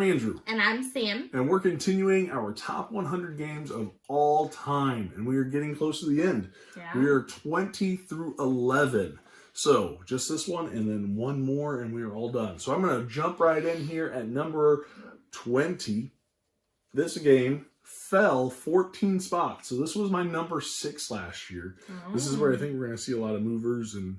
Andrew. And I'm Sam. And we're continuing our top 100 games of all time. And we are getting close to the end. Yeah. We are 20 through 11. So, just this one and then one more and we are all done. So, I'm going to jump right in here at number 20. This game fell 14 spots. So, this was my number 6 last year. Oh. This is where I think we're going to see a lot of movers and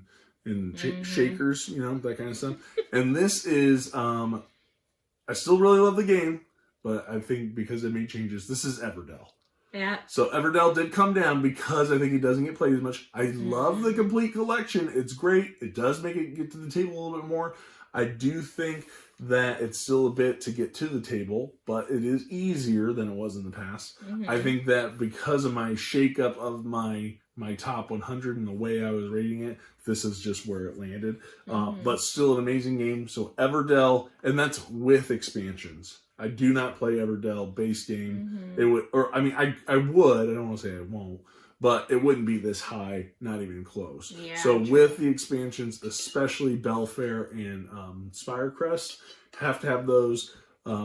shakers, you know, that kind of stuff. And this is, I still really love the game, but I think because it made changes, this is Everdell. Yeah. So Everdell did come down because I think it doesn't get played as much. I love the complete collection. It's great. It does make it get to the table a little bit more. I do think that it's still a bit to get to the table, but it is easier than it was in the past. Mm-hmm. I think that because of my shakeup of my top 100 and the way I was rating it, this is just where it landed. But still an amazing game. So Everdell, and that's with expansions. I do not play Everdell base game. It would, or I mean, I would. I don't want to say I won't, but it wouldn't be this high, not even close. Yeah, so with the expansions, especially Belfair and Spirecrest, have to have those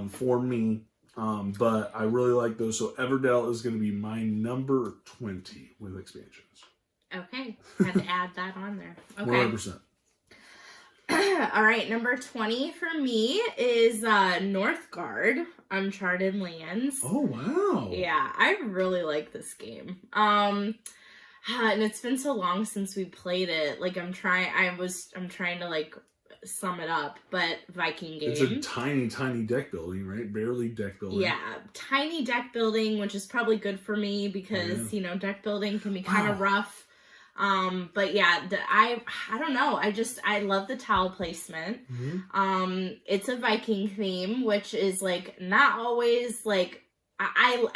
for me. But I really like those. So Everdell is going to be my number 20 with expansions. Okay, had to add that on there. Okay, 100%. All right, number 20 for me is Northgard Uncharted Lands. Oh, wow. Yeah, I really like this game. And it's been so long since we played it. Like I'm trying to like sum it up, but Viking game. It's a tiny deck building, right? Barely deck building. Yeah, tiny deck building, which is probably good for me because, you know, deck building can be kind of rough. But yeah, I don't know. I love the tile placement. It's a Viking theme, which is like not always like, I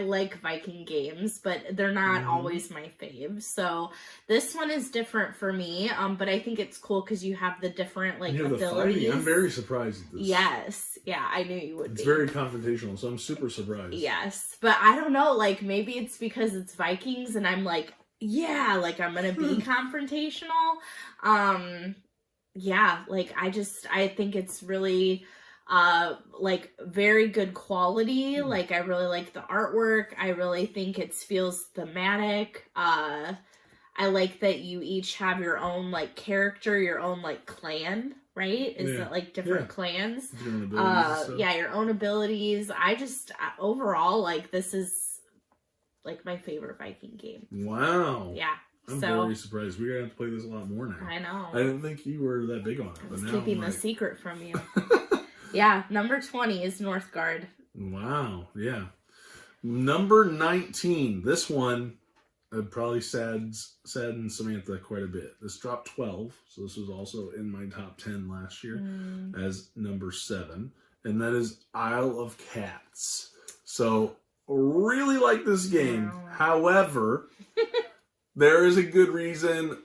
like Viking games, but they're not always my fave. So this one is different for me. But I think it's cool because you have the different like abilities. I'm very surprised at this. Yes. Yeah, I knew you would be. It's very confrontational, so I'm super surprised. Yes. But I don't know, like maybe it's because it's Vikings and I'm like, yeah, like I'm gonna be confrontational. Yeah, like I think it's really like very good quality. Like I really like the artwork. I really think it feels thematic. I like that you each have your own like character, your own like clan, right? Is it like different clans? Different abilities yeah, your own abilities. Overall like this is like my favorite Viking game. Wow. Yeah. I'm very surprised. We're going to have to play this a lot more now. I know. I didn't think you were that big on it. I was keeping the secret from you. Yeah. Number 20 is Northgard. Wow. Yeah. Number 19. This one probably saddened Samantha quite a bit. This dropped 12. So this was also in my top 10 last year as number 7. And that is Isle of Cats. So really like this game. Wow. However, there is a good reason,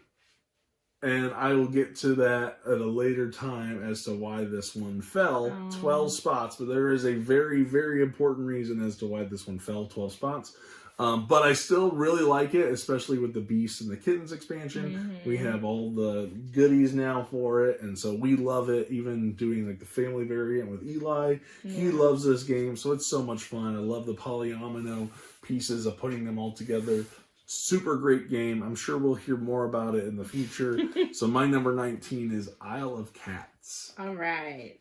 and I will get to that at a later time as to why this one fell 12 spots. But there is a very, very important reason as to why this one fell 12 spots. But I still really like it, especially with the Beasts and the Kittens expansion. We have all the goodies now for it, and so we love it. Even doing like the family variant with Eli, he loves this game, so it's so much fun. I love the polyomino pieces of putting them all together. Super great game. I'm sure we'll hear more about it in the future. So my number 19 is Isle of Cats. All right.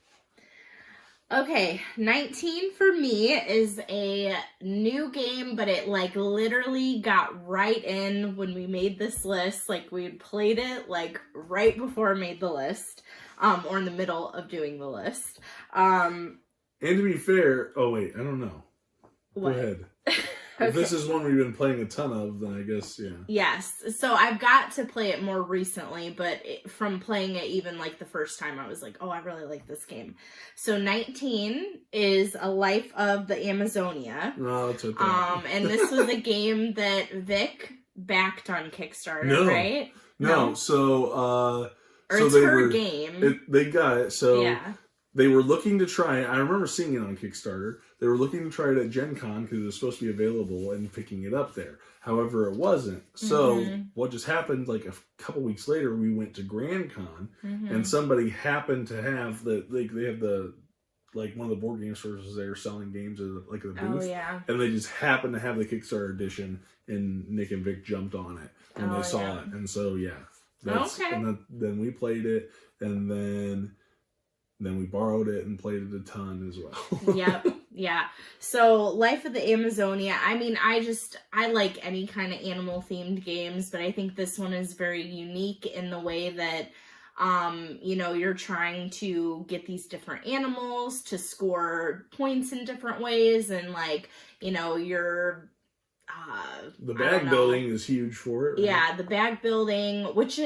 Okay, 19 for me is a new game, but it like literally got right in when we made this list. Like we had played it like right before I made the list, or in the middle of doing the list. And to be fair, oh wait, I don't know. What? Go ahead. Okay. If this is one we've been playing a ton of, then I guess, yeah. Yes. So I've got to play it more recently, but from playing it even like the first time, I was like, oh, I really like this game. So 19 is A Life of the Amazonia. No, that's okay. And this was a game that Vic backed on Kickstarter, right? No. So, or it's her game. They got it. So yeah. They were looking to try it. I remember seeing it on Kickstarter. They were looking to try it at Gen Con because it was supposed to be available and picking it up there. However, it wasn't. So what just happened, like a couple weeks later, we went to Grand Con and somebody happened to have they have the like one of the board game stores was there selling games at like a booth. Oh, yeah. And they just happened to have the Kickstarter edition, and Nick and Vic jumped on it when they saw it. And so, yeah. Okay. And then we played it, and then we borrowed it and played it a ton as well. Yep. Yeah. So Life of the Amazonia, I mean, I like any kind of animal themed games, but I think this one is very unique in the way that, you know, you're trying to get these different animals to score points in different ways. And like, you know, you're, the bag building is huge for it. Right? Yeah, the bag building, which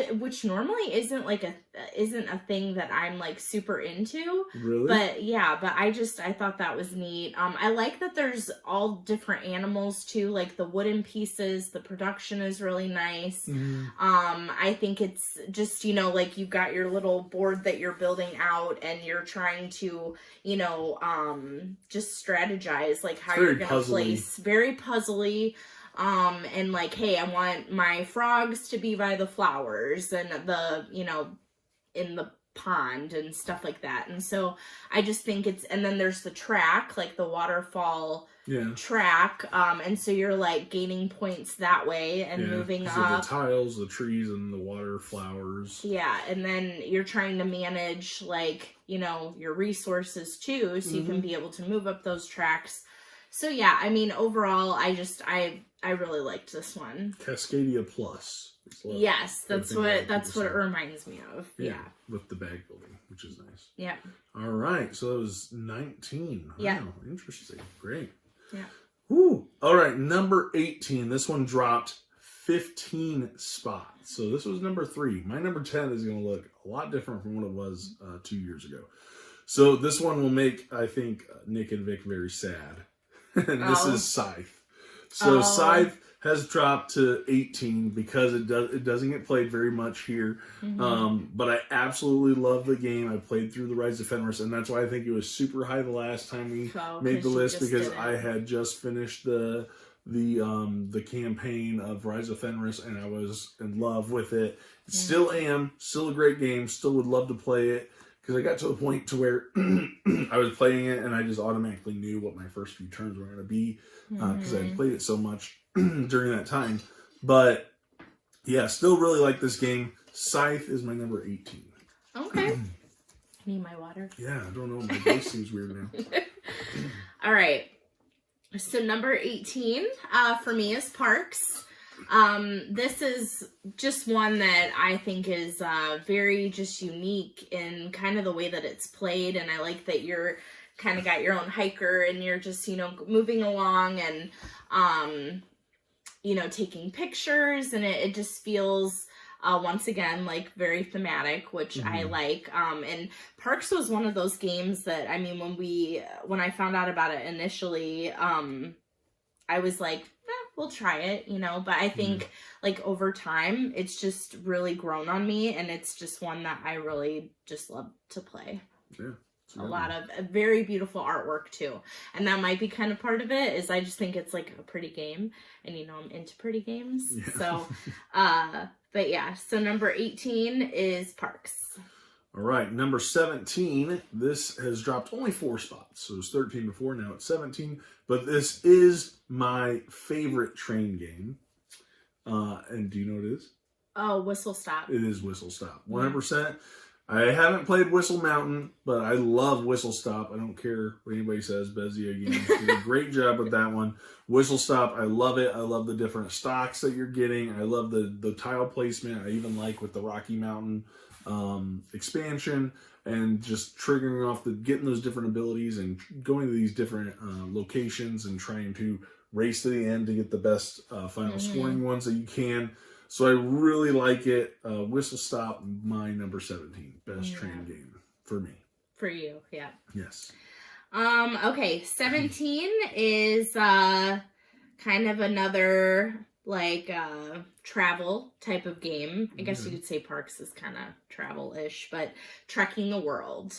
normally isn't a thing that I'm like super into. Really? But yeah, I thought that was neat. I like that there's all different animals too, like the wooden pieces. The production is really nice. Mm-hmm. I think it's just, you know, like you've got your little board that you're building out, and you're trying to, you know, just strategize like how you're gonna place. Very puzzly. And like, hey, I want my frogs to be by the flowers and the, you know, in the pond and stuff like that. And so I just think and then there's the track, like the waterfall track. And so you're like gaining points that way and moving up. The tiles, the trees, and the water flowers. Yeah. And then you're trying to manage like, you know, your resources too. So you can be able to move up those tracks. So yeah, I mean, overall, I really liked this one. Cascadia Plus. Yes, that's what it reminds me of. Yeah. With the bag building, which is nice. Yeah. All right, so that was 19. Yeah. Wow, interesting. Great. Yeah. Woo. All right, number 18. This one dropped 15 spots. So this was number 3. My number 10 is going to look a lot different from what it was 2 years ago. So this one will make, I think, Nick and Vic very sad. And this is Scythe. So Scythe has dropped to 18 because it doesn't get played very much here. But I absolutely love the game. I played through the Rise of Fenris, and that's why I think it was super high the last time we made the list, because I had just finished the campaign of Rise of Fenris, and I was in love with it. Still am. Still a great game. Still would love to play it. Because I got to a point to where I was playing it and I just automatically knew what my first few turns were going to be because I had played it so much during that time. But yeah, still really like this game. Scythe is my number 18. Okay. Need my water? Yeah, I don't know. My voice seems weird now. All right. So number 18 for me is Parks. This is just one that I think is very just unique in kind of the way that it's played, and I like that you're kind of got your own hiker and you're just, you know, moving along and you know, taking pictures, and it just feels once again like very thematic, which I like. And Parks was one of those games that, I mean, when I found out about it initially, I was like, we'll try it, you know, but I think like over time, it's just really grown on me, and it's just one that I really just love to play. Yeah. A lot of very beautiful artwork too. And that might be kind of part of it, is I just think it's like a pretty game, and you know, I'm into pretty games. Yeah. So, but yeah, so number 18 is Parks. All right, number 17, this has dropped only 4 spots. So it was 13 before, now it's 17. But this is my favorite train game. And do you know what it is? Oh, Whistle Stop. It is Whistle Stop, 100%. I haven't played Whistle Mountain, but I love Whistle Stop. I don't care what anybody says. Bezier again did a great job with that one. Whistle Stop, I love it. I love the different stocks that you're getting. I love the tile placement. I even like with the Rocky Mountain expansion, and just triggering off getting those different abilities and going to these different locations and trying to race to the end to get the best final scoring ones that you can. So I really like it. Whistle Stop, my number 17, best train game for me. For you, yeah. Yes. Okay, 17 is kind of another like travel type of game. I guess you could say Parks is kind of travel-ish, but Trekking the World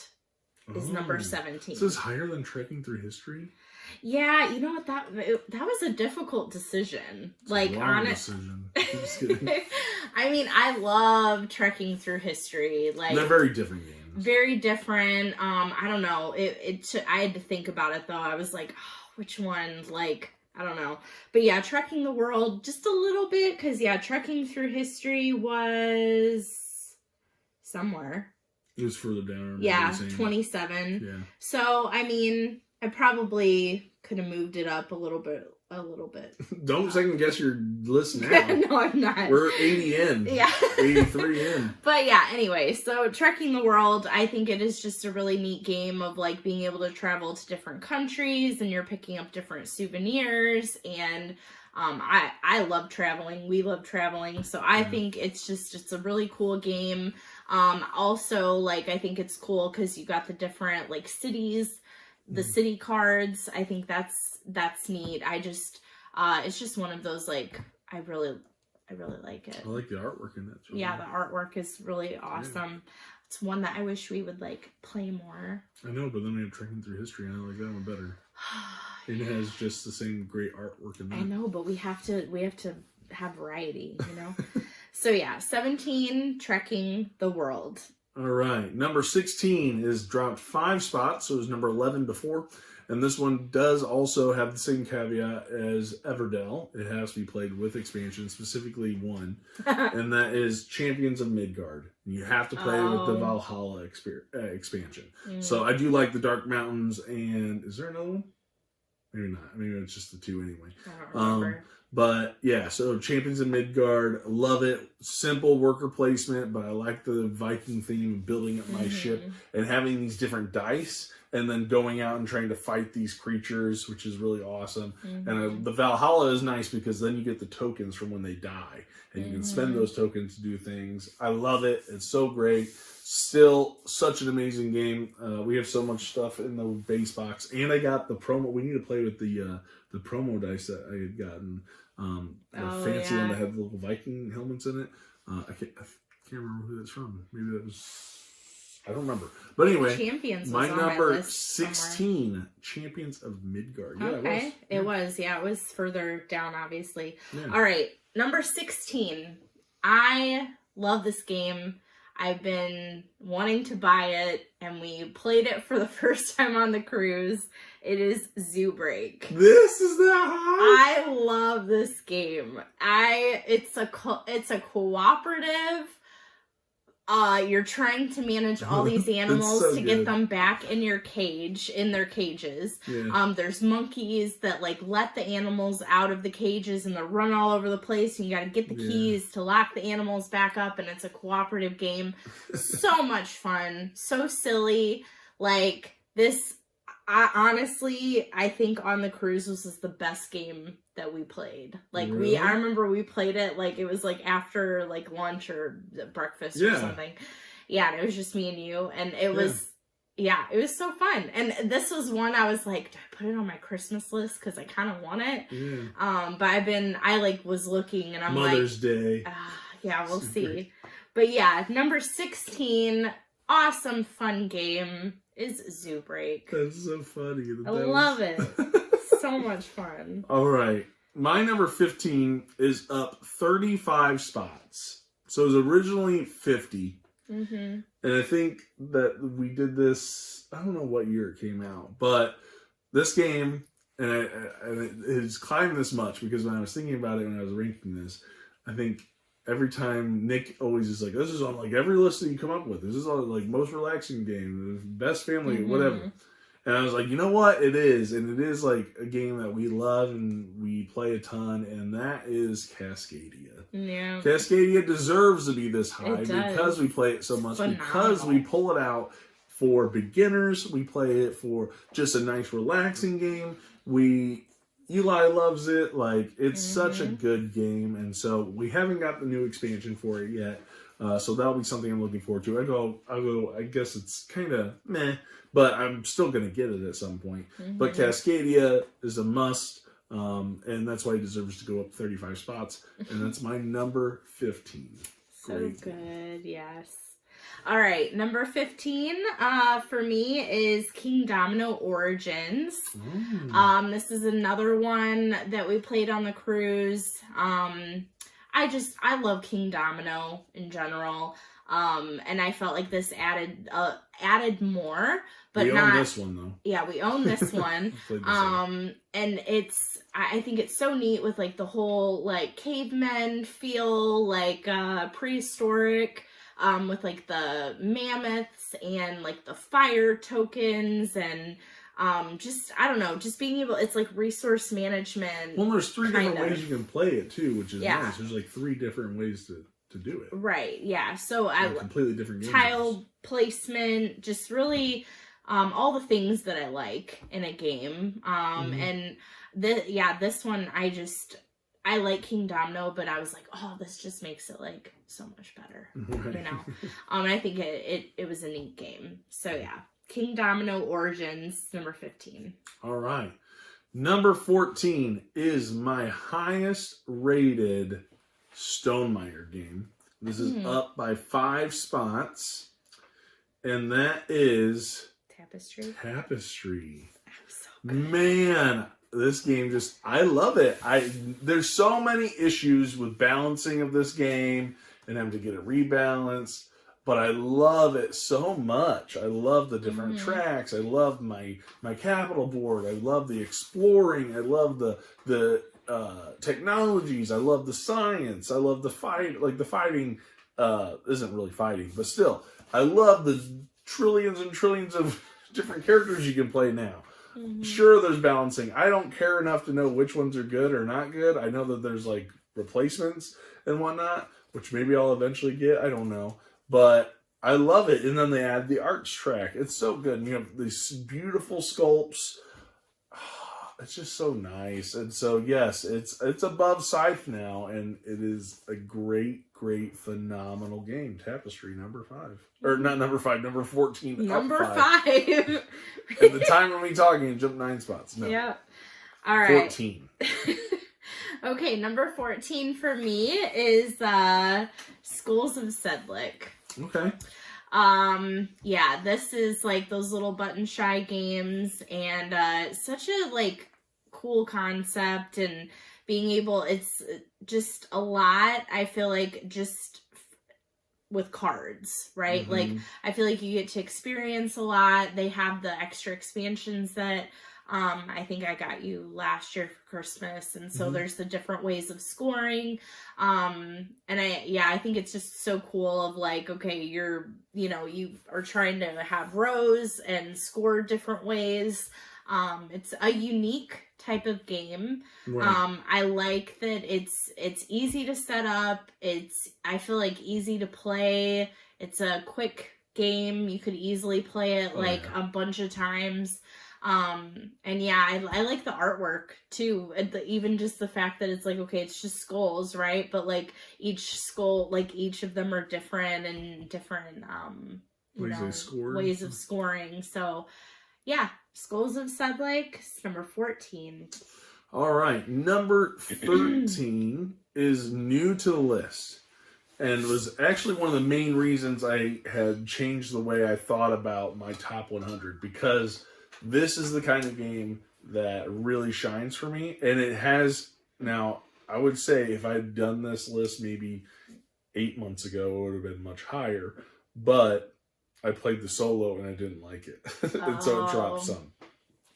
is number 17. This is higher than Trekking Through History? Yeah, you know what, that was a difficult decision. It's like, honest. I mean, I love Trekking Through History. Like, they're very different games. Very different. I don't know. I had to think about it though. I was like, oh, which one? Like, I don't know. But yeah, Trekking the World just a little bit, because yeah, Trekking Through History was somewhere. It was further down. Yeah, 27. Yeah. So I mean, I probably could have moved it up a little bit. Don't second guess your list now. No, I'm not. We're 80 in. Yeah. 83 in. But yeah, anyway, so Trekking the World, I think it is just a really neat game of like being able to travel to different countries, and you're picking up different souvenirs, and I love traveling. We love traveling. So I think it's a really cool game. Also, like, I think it's cool because you got the different like cities, the city cards. I think that's neat. I just it's just one of those, like, I really like it. I like the artwork in that. Yeah, the artwork is really awesome. Yeah. It's one that I wish we would like play more. I know, but then we have Trekking Through History, and I like that one better. It has just the same great artwork in that. I know, but we have to have variety, you know. So yeah, 17, Trekking the World. All right, number 16 is dropped 5 spots, so it was number 11 before. And this one does also have the same caveat as Everdell. It has to be played with expansion, specifically one, and that is Champions of Midgard. You have to play with the Valhalla expansion. So I do like the Dark Mountains, and is there another one? Maybe not. Maybe it's just the 2 anyway. I don't remember. But yeah, so Champions of Midgard, love it. Simple worker placement, but I like the Viking theme of building up my ship and having these different dice, and then going out and trying to fight these creatures, which is really awesome. And the Valhalla is nice because then you get the tokens from when they die, and you can spend those tokens to do things. I love it. It's so great. Still such an amazing game. We have so much stuff in the base box, and I got the promo. We need to play with the promo dice that I had gotten. The fancy one that had the little Viking helmets in it. I can't remember who that's from. Maybe that was, I don't remember. But anyway, Champions my was number on my list 16, somewhere. Champions of Midgard. Yeah, okay, it was. Yeah, it was further down, obviously. Yeah. All right, number 16. I love this game. I've been wanting to buy it, and we played it for the first time on the cruise. It is Zoo Break. This is that high? I love this game. It's a cooperative. You're trying to manage all these animals to get them back in their cages. Yeah. There's monkeys that like let the animals out of the cages, and they're running all over the place, and you got to get the keys to lock the animals back up, and it's a cooperative game. So much fun. So silly. Like this, I think on the cruise this is the best game that we played. Like really? I remember we played it like it was like after like lunch or breakfast or something. Yeah, and it was just me and you, and it was it was so fun. And this was one I was like, do I put it on my Christmas list because I kind of want it? Yeah. But I was looking, and I'm Mother's Day. Yeah, we'll see. But yeah, number 16, awesome fun game is Zoo Break. That's so funny. I love it. So much fun. All right. My number 15 is up 35 spots. So it was originally 50. And I think that we did this, I don't know what year it came out, but this game, and it has climbed this much because when I was thinking about it, when I was ranking this, I think every time Nick always is like, this is on like every list that you come up with. This is on like most relaxing game, best family, whatever. And I was like, you know what? It is. And it is like a game that we love and we play a ton. And that is Cascadia. Yeah. Cascadia deserves to be this high because we play it so much. Because we pull it out for beginners. We play it for just a nice relaxing game. Eli loves it. Like, it's such a good game. And so we haven't got the new expansion for it yet. So that'll be something I'm looking forward to. I guess it's kind of meh, but I'm still going to get it at some point. But Cascadia is a must. And that's why it deserves to go up 35 spots. And that's my number 15. So good. Yes. All right, number 15 for me is King Domino Origins. This is another one that we played on the cruise. I love King Domino in general. And I felt like this added more, but we not own this one though. Yeah, we own this one. And I think it's so neat with like the whole like cavemen feel, like prehistoric, with like the mammoths and like the fire tokens, and just, I don't know, just being able, it's like resource management. Well, there's 3 different ways you can play it too, which is nice. There's like 3 different ways to do it. Right, yeah. So I completely different games. Tile placement, just really all the things that I like in a game. And this one, I like Kingdomino, but I was like, oh, this just makes it like so much better, right. you know. And I think it was a neat game. So yeah, Kingdomino Origins, number 15. All right, number 14 is my highest rated Stonemaier game. This is up by 5 spots, and that is Tapestry. Man, this game I love it. There's so many issues with balancing of this game and having to get it rebalanced, but I love it so much. I love the different tracks. I love my capital board. I love the exploring. I love the technologies. I love the science. I love the fight. Like the fighting isn't really fighting, but still, I love the trillions and trillions of different characters you can play now. Sure, there's balancing. I don't care enough to know which ones are good or not good. I know that there's like replacements and whatnot, which maybe I'll eventually get. I don't know, but I love it. And then they add the arts track. It's so good. And you have these beautiful sculpts. It's just so nice. And so, yes, it's above Scythe now, and it is a great, phenomenal game. Tapestry, number 5. Or not number 5, number 14. Number 5. At the time of me talking, it jumped 9 spots. No. Yeah. All right. 14. Okay, number 14 for me is Schools of Sedlic. Okay. Yeah, this is like those little button shy games, and such a like cool concept, and being able, it's just a lot, I feel like, just with cards, right? Like I feel like you get to experience a lot. They have the extra expansions that I think I got you last year for Christmas, and so there's the different ways of scoring, and I think it's just so cool of like, okay, you are trying to have rows and score different ways. It's a unique type of game. Right. I like that it's easy to set up. I feel like easy to play. It's a quick game. You could easily play it a bunch of times. And yeah, I like the artwork too. Even just the fact that it's like, okay, it's just skulls, right? But like each skull, like each of them are different, and different ways of scoring. So yeah, Schools of Sedlic, number 14. All right, number 13 is new to the list, and was actually one of the main reasons I had changed the way I thought about my top 100, because this is the kind of game that really shines for me. And it has, now, I would say if I had done this list maybe 8 months ago, it would have been much higher. But I played the solo and I didn't like it. And so it dropped some.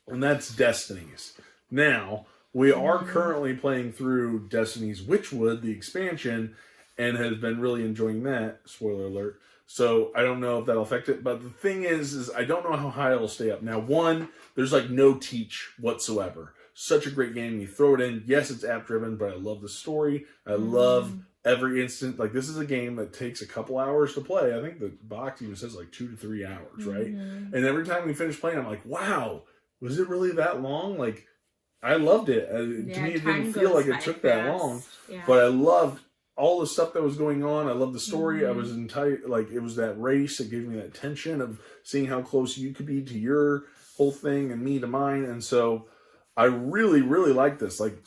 And that's Destinies. Now, we are currently playing through Destinies Witchwood, the expansion, and have been really enjoying that. Spoiler alert. So I don't know if that'll affect it. But the thing is I don't know how high it'll stay up. Now, one, there's like no teach whatsoever. Such a great game. You throw it in. Yes, it's app-driven, but I love the story. I love every instant. Like, this is a game that takes a couple hours to play. I think the box even says like 2 to 3 hours, right? And every time we finish playing, I'm like, wow, was it really that long? Like, I loved it. To me, it didn't feel like it took that long. Yeah. But I loved all the stuff that was going on. I loved the story. I was it was that race. It gave me that tension of seeing how close you could be to your whole thing and me to mine. And so I really, really like this. Like,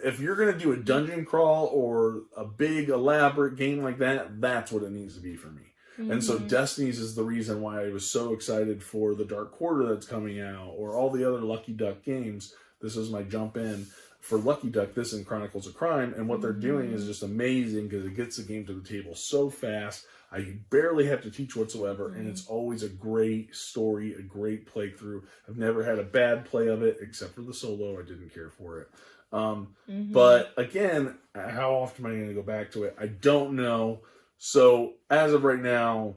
if you're going to do a dungeon crawl or a big elaborate game like that, that's what it needs to be for me. And so Destinies is the reason why I was so excited for the Dark Quarter that's coming out, or all the other Lucky Duck games. This was my jump in. for Lucky Duck this and Chronicles of Crime, and what they're doing is just amazing because it gets the game to the table so fast. I barely have to teach whatsoever, and it's always a great story, a great playthrough. I've never had a bad play of it, except for the solo. I didn't care for it. But again, how often am I going to go back to it? I don't know. So as of right now,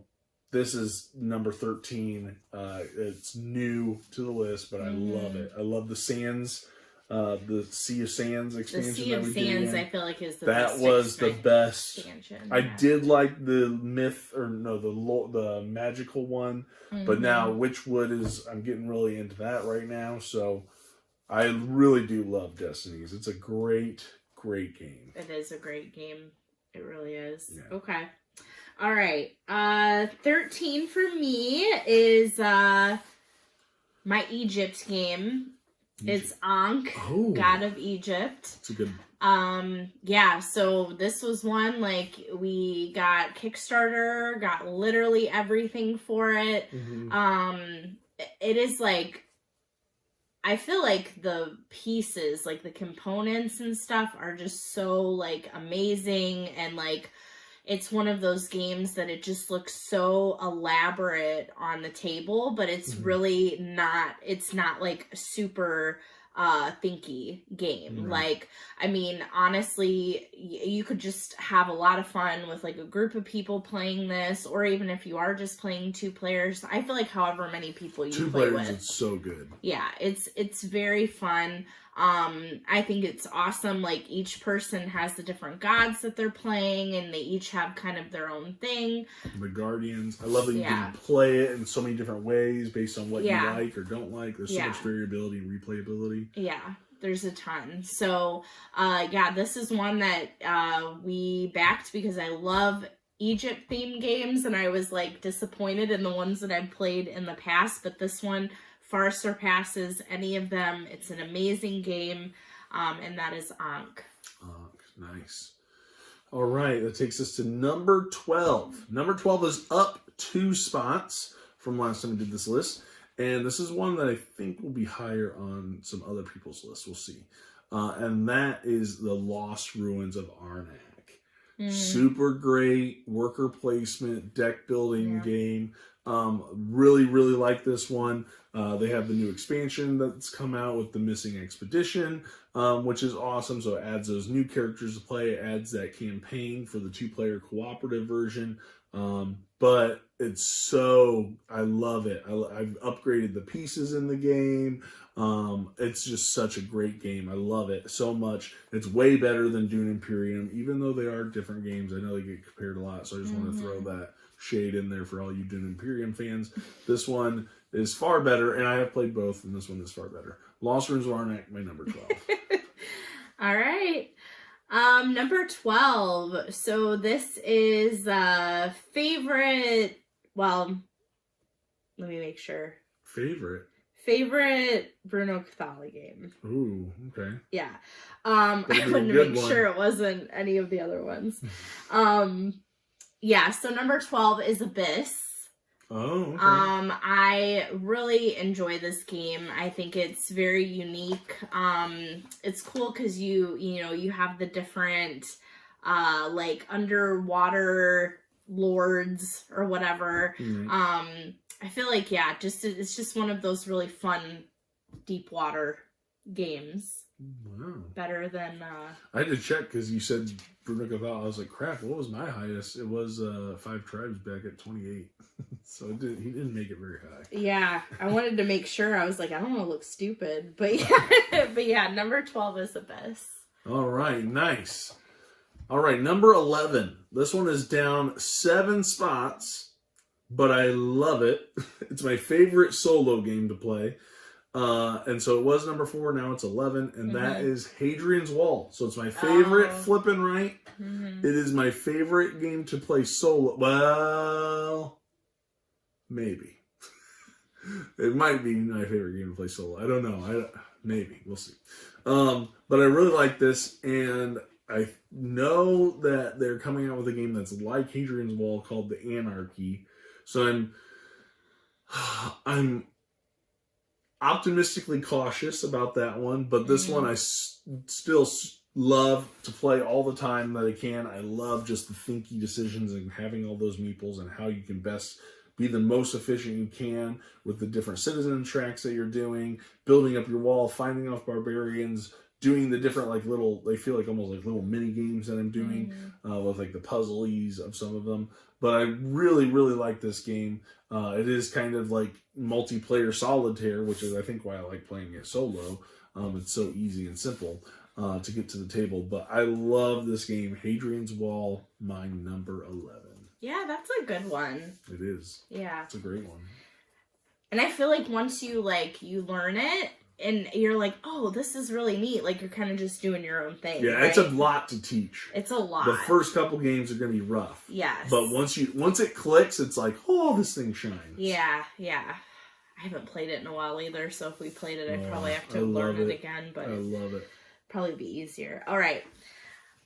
this is number 13. It's new to the list, but I love it. I love the Sands, the Sea of Sands expansion. The Sea of Sands, I feel like, is the best. That was the best expansion. I did like the the magical one, but now Witchwood is. I'm getting really into that right now, so I really do love Destinies. It's a great, great game. It is a great game. It really is. Yeah. Okay. All right. 13 for me is my Egypt game. It's Ankh, God of Egypt. It's a good. Yeah, so this was one, like, we got Kickstarter, got literally everything for it. It is like, I feel like the pieces, like the components and stuff are just so, like, amazing, and like it's one of those games that it just looks so elaborate on the table, but it's really not, it's not like super thinky game. Like, I mean, honestly, you could just have a lot of fun with like a group of people playing this, or even if you are just playing 2 players. I feel like however many people you 2 play players, with, it's so good. Yeah, it's very fun. I think it's awesome. Like, each person has the different gods that they're playing, and they each have kind of their own thing. The Guardians. I love that you can play it in so many different ways based on what you like or don't like. There's so much variability and replayability. Yeah, there's a ton. So, yeah, this is one that we backed because I love Egypt themed games, and I was like disappointed in the ones that I've played in the past, but this one far surpasses any of them. It's an amazing game, and that is Ankh. Nice. All right, that takes us to number 12. Number 12 is up 2 spots from last time we did this list, and this is one that I think will be higher on some other people's lists. We'll see. And that is the Lost Ruins of Arnak. Super great worker placement, deck building game. Really, really like this one. They have the new expansion that's come out with the Missing Expedition, which is awesome. So it adds those new characters to play. It adds that campaign for the 2-player cooperative version. But it's so, I love it. I've upgraded the pieces in the game. It's just such a great game. I love it so much. It's way better than Dune Imperium, even though they are different games. I know they get compared a lot, so I just want to throw that shade in there for all you Dune Imperium fans. This one is far better, and I have played both, and this one is far better. Lost Ruins of Arnak, my number 12. All right. Number 12. So this is favorite, well, let me make sure. Favorite Bruno Cathala game. Ooh, okay. Yeah. I wanted to make sure it wasn't any of the other ones. Yeah, so number 12 is Abyss. Oh, okay. I really enjoy this game. I think it's very unique. It's cool because you have the different like underwater lords or whatever. I feel like it's just one of those really fun deep water games. Wow. Better than I had to check because you said Bruno Cathala. I was like, crap, what was my highest? It was 5 Tribes back at 28. So he didn't make it very high. Yeah, I wanted to make sure. I was like, I don't want to look stupid. But yeah, number 12 is Abyss. All right, nice. All right, number 11. This one is down 7 spots, but I love it. It's my favorite solo game to play. And so it was number 4, now it's 11, and that is Hadrian's Wall. So it's my favorite flipping right. It is my favorite game to play solo. Well, maybe. It might be my favorite game to play solo. I don't know. Maybe. We'll see. But I really like this, and I know that they're coming out with a game that's like Hadrian's Wall called The Anarchy. So optimistically cautious about that one, but this one I still love to play all the time that I can. I love just the thinky decisions and having all those meeples and how you can best be the most efficient you can with the different citizen tracks that you're doing, building up your wall, fighting off barbarians, doing the different like little, they feel like almost like little mini games that I'm doing with like the puzzlies of some of them. But I really, really like this game. It is kind of like multiplayer solitaire, which is I think why I like playing it solo. It's so easy and simple to get to the table. But I love this game. Hadrian's Wall, my number 11. Yeah, that's a good one. It is. Yeah. It's a great one. And I feel like once you learn it and you're like, oh, this is really neat. Like you're kind of just doing your own thing. Yeah, right? It's a lot to teach. It's a lot. The first couple games are going to be rough. Yes. But once it clicks, it's like, oh, this thing shines. Yeah. I haven't played it in a while either, so if we played it, I'd probably have to learn it again. But I love it. Probably be easier. All right.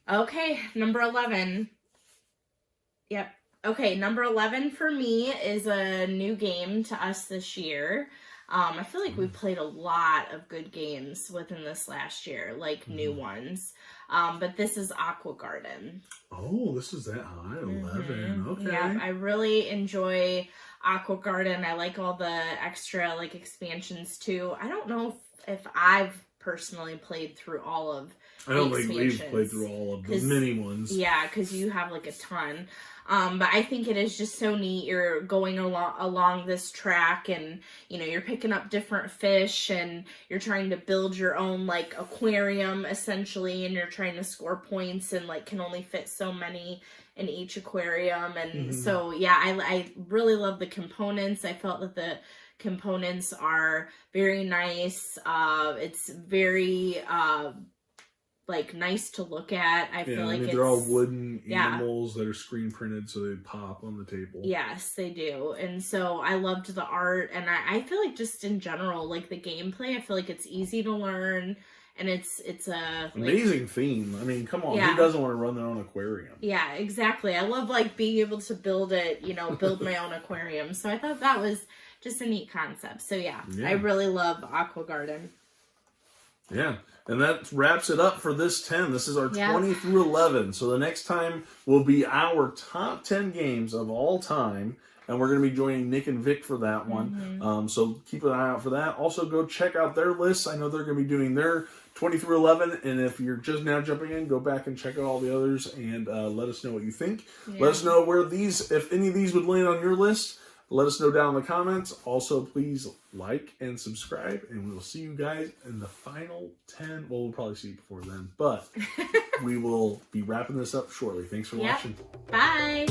Okay, number 11. Yep. Okay, number 11 for me is a new game to us this year. I feel like we played a lot of good games within this last year, like new ones. But this is Aqua Garden. Oh, this is that high, 11. Okay. Yeah, I really enjoy Aqua Garden. I like all the extra like expansions too. I don't know if I've personally played through all of I don't think we've played through all of the mini ones. Yeah, because you have like a ton. But I think it is just so neat. You're going along this track and, you're picking up different fish and you're trying to build your own like aquarium essentially, and you're trying to score points and like can only fit so many in each aquarium. And so, yeah, I really love the components. I felt that the components are very nice. It's very, like nice to look at. I feel like they're all wooden animals that are screen printed so they pop on the table. Yes, they do. And so I loved the art, and I feel like just in general, like the gameplay, I feel like it's easy to learn, and it's a amazing theme. I mean, come on, who doesn't want to run their own aquarium? Yeah, exactly. I love like being able to build it, build my own aquarium. So I thought that was just a neat concept. So yeah. I really love Aqua Garden. Yeah, and that wraps it up for this 10. This is our 20 through 11. So the next time will be our top 10 games of all time, and we're going to be joining Nick and Vic for that one. So keep an eye out for that. Also, go check out their lists. I know they're going to be doing their 20 through 11, and if you're just now jumping in, go back and check out all the others and let us know what you think. Yeah. Let us know if any of these would land on your list. Let us know down in the comments. Also, please like and subscribe, and we will see you guys in the final 10. Well, we'll probably see you before then, but we will be wrapping this up shortly. Thanks for watching. Bye.